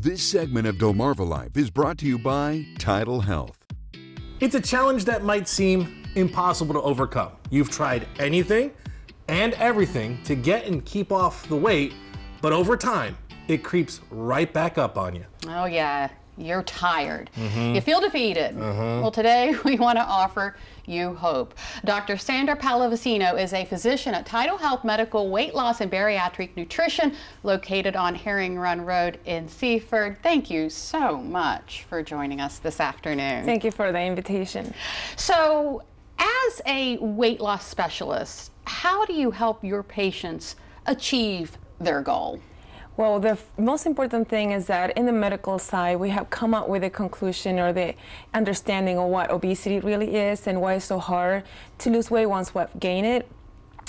This segment of Delmarva Life is brought to you by TidalHealth. It's a challenge that might seem impossible to overcome. You've tried anything and everything to get and keep off the weight, but over time, it creeps right back up on you. Oh yeah, you're tired. You feel defeated. Well, today we want to offer you hope. Dr. Sandra Pallavicino is a physician at TidalHealth Medical Weight Loss and Bariatric Nutrition, located on Herring Run Road in Seaford. Thank you so much for joining us this afternoon. Thank you for the invitation. So, as a weight loss specialist, how do you help your patients achieve their goal? Well, the most important thing is that in the medical side, we have come up with a conclusion or the understanding of what obesity really is and why it's so hard to lose weight once we've gained it.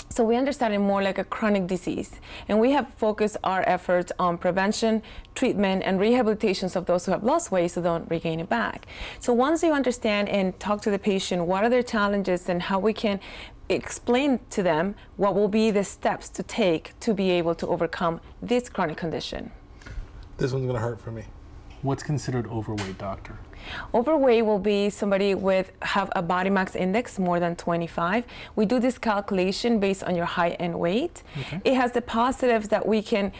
So we understand it more like a chronic disease, and we have focused our efforts on prevention, treatment, and rehabilitations of those who have lost weight so they don't regain it back. So once you understand and talk to the patient what are their challenges and how we can explain to them what will be the steps to take to be able to overcome this chronic condition. This one's gonna hurt for me. What's considered overweight, doctor? Overweight will be somebody have a body mass index more than 25. We do this calculation based on your height and weight. It has the positives that we can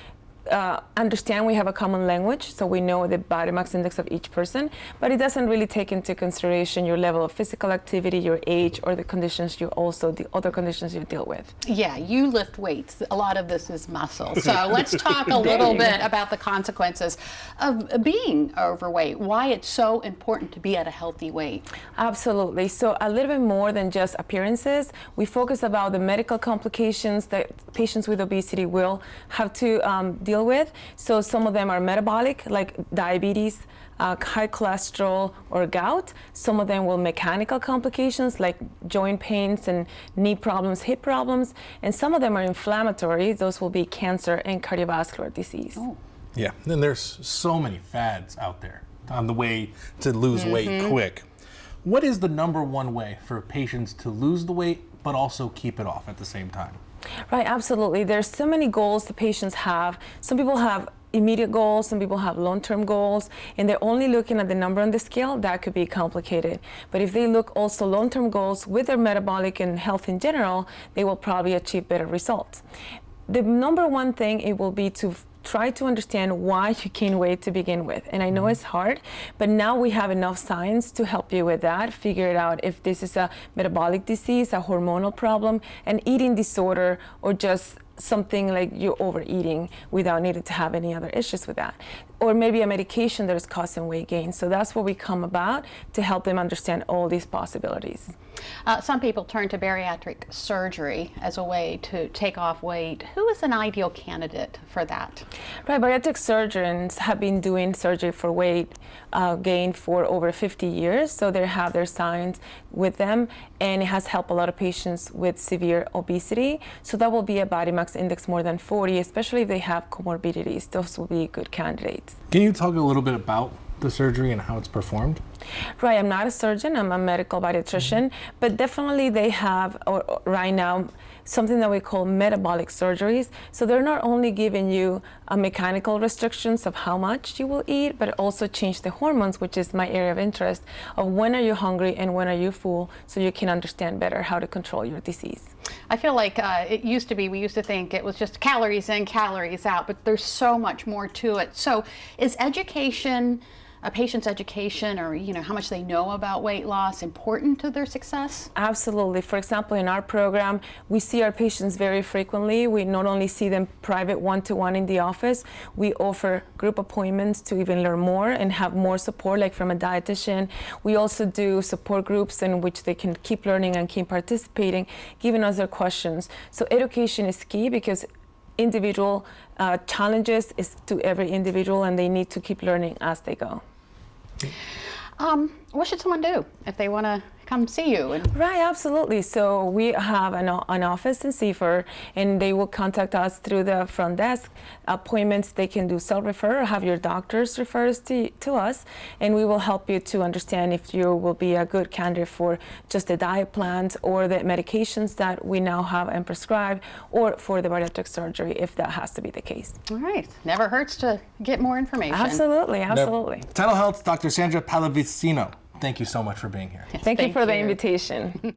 understand. We have a common language, so we know the body mass index of each person, but it doesn't really take into consideration your level of physical activity, your age, or the conditions the other conditions you deal with. Yeah, you lift weights. A lot of this is muscle. So let's talk a little bit about the consequences of being overweight, why it's so important to be at a healthy weight. Absolutely. So a little bit more than just appearances. We focus about the medical complications that patients with obesity will have to deal with. So some of them are metabolic, like diabetes, high cholesterol, or gout. Some of them will mechanical complications like joint pains and knee problems, hip problems, and some of them are inflammatory. Those will be cancer and cardiovascular disease. Oh. Yeah, and there's so many fads out there on the way to lose weight quick. What is the #1 way for patients to lose the weight but also keep it off at the same time? Right, absolutely. There's so many goals the patients have. Some people have immediate goals, some people have long-term goals, and they're only looking at the number on the scale. That could be complicated. But if they look also long-term goals with their metabolic and health in general, they will probably achieve better results. The #1 thing, it will be to try to understand why you gain weight to begin with. And I know it's hard, but now we have enough science to help you with that, figure it out if this is a metabolic disease, a hormonal problem, an eating disorder, or just something like you're overeating without needing to have any other issues with that. Or maybe a medication that is causing weight gain. So that's what we come about to help them understand all these possibilities. Some people turn to bariatric surgery as a way to take off weight. Who is an ideal candidate for that? Right, bariatric surgeons have been doing surgery for weight gain for over 50 years, so they have their science with them, and it has helped a lot of patients with severe obesity. So that will be a body mass index more than 40, especially if they have comorbidities. Those will be good candidates. Can you talk a little bit about the surgery and how it's performed? Right, I'm not a surgeon, I'm a medical bariatrician, but definitely they have, right now, something that we call metabolic surgeries. So they're not only giving you mechanical restrictions of how much you will eat, but also change the hormones, which is my area of interest, of when are you hungry and when are you full, so you can understand better how to control your disease. I feel like we used to think it was just calories in, calories out, but there's so much more to it. So is education, a patient's education, or how much they know about weight loss, important to their success? Absolutely. For example, in our program, we see our patients very frequently. We not only see them private one-to-one in the office, we offer group appointments to even learn more and have more support, like from a dietitian. We also do support groups in which they can keep learning and keep participating, giving us their questions. So education is key because individual challenges is to every individual, and they need to keep learning as they go. What should someone do if they want to come see you? Right, absolutely. So we have an office in Seaford, and they will contact us through the front desk. Appointments, they can do self-refer or have your doctors refer us to us, and we will help you to understand if you will be a good candidate for just the diet plans or the medications that we now have and prescribe, or for the bariatric surgery if that has to be the case. All right. Never hurts to get more information. Absolutely, absolutely. TidalHealth, Dr. Sandra Pallavicino, thank you so much for being here. Thank you for the invitation.